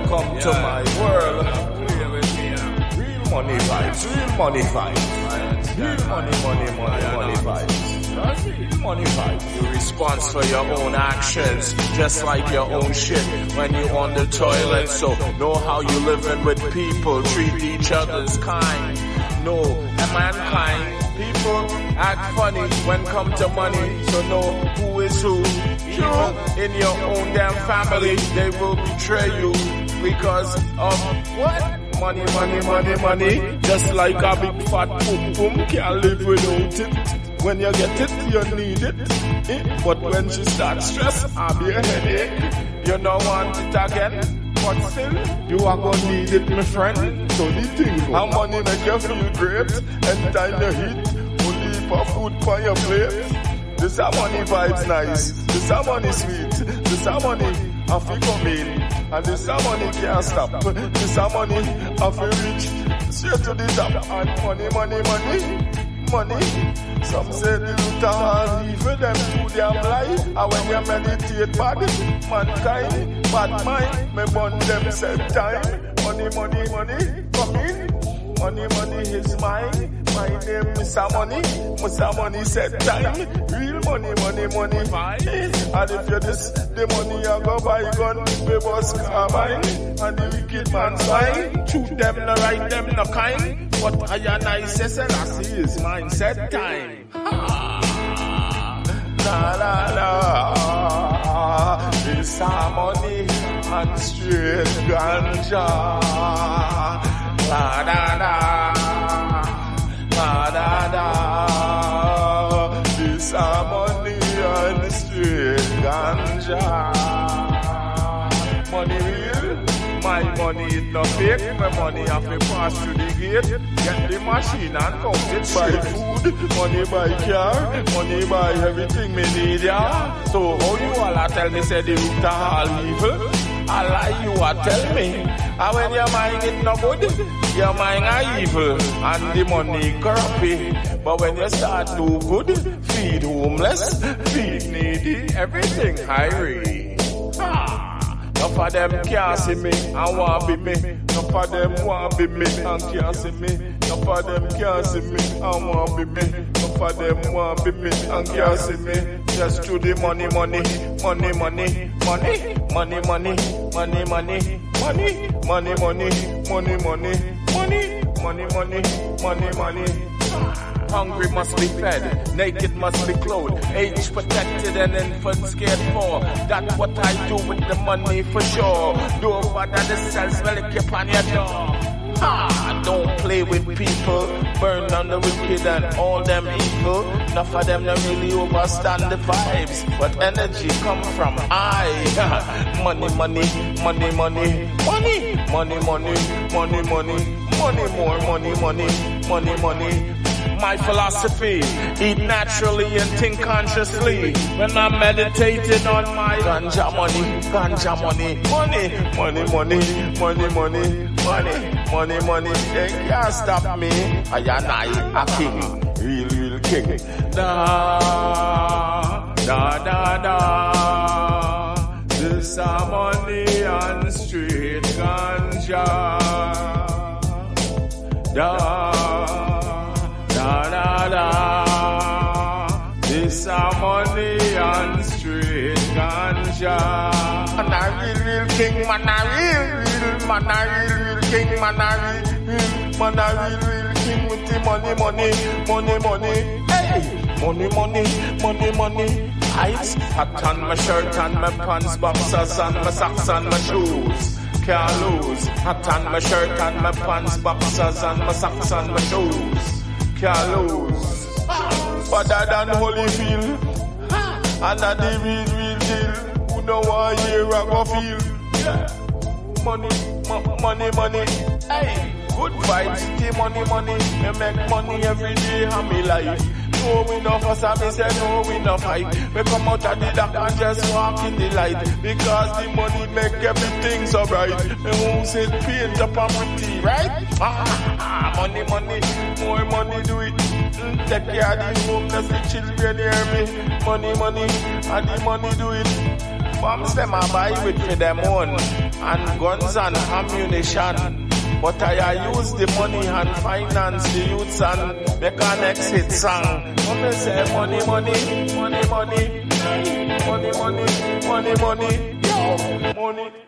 Welcome to my world. Real money vibes, real money vibes. Real money vibes. Real money vibes. You respond for your own actions, just like your own shit when you on the toilet. So know how you living with people, treat each other's kind. No, a mankind. People act funny when come to money, so know who is who. Even in your own damn family, they will betray you because of what? Money. Just like a big fat boom boom, can't live without it. When you get it, you need it. But when she starts stress, I'll be a headache. You don't want it again. But still, you are gonna need it, my friend. So the thing, how money make you feel great. Anytime you eat, only for food for your plate. This a money vibes nice. This a money sweet. This a money I feel come in. And this a money can't stop. This a money I feel rich. Straight to the top. And money. Some say the root of all evil, them too damn lie. And when you meditate bad, mankind, bad mind, me burn them same time. Money, come in. Money is mine. My name is Money. Mr. Money said time. Real money. And if you this, the money you go buy gun, we bust carbine. And the wicked man's fine. Shoot them, no right them, no kind. But I and I say, Selassie is mine, set time. La. This money and straight ganja. La. This money and straight ganja. Money real. My money is not fake, my money have to pass through the gate. Get the machine and count it. Buy food, money buy car, money buy everything me need, yeah. So how you all tell me say the root of all evil? I lie you all tell me. And when your mind is not good, your mind are evil and the money corrupt. But when you start do good, feed homeless, feed needy, everything high rate. Enough of them can't see me and want be me. Enough of them want be me and can't see me. Enough of them can't see me and want be me. Enough of them want be me and can't see me. Just to the money. Hungry must be fed, naked must be clothed, age protected and infants cared for. That's what I do with the money for sure. Do bother the cells, well it keep on your door. Don't play with people, burn on the wicked and all them evil. Enough of them don't really overstand the vibes, but energy come from I. Money, more money. My philosophy, eat naturally and think consciously. When I'm meditating on my ganja money, money, they can't stop me. I and I, a king, real king. Da. This a money and straight ganja. Da. This a money and straight ganja. Man a real king, man a real king, man a real king with the money. Hey, money. Ice, hat on my shirt and my pants, boxers and my socks and my shoes. Can't lose. Hat on my shirt and my pants, boxers and my socks and my shoes. Can't lose. Better than Holyfield. And that the real deal. Who know what year I go feel? Yeah. Money. Hey, good vibes, the money. Me make money every day of my life. No we no fuss and me say no we no fight. Me come out of the dark and just walk in the light. Because the money make everything so bright. Me won't say paint up and pretty, right? Money, more money do it. Take care of the homeless, the children hear me. Money, and the money do it. Bombs them I buy with for them own, and guns and ammunition. But I use the money and finance the youths and make an exit song. Come say money, money, money, money, money, money, money, money, yo, money.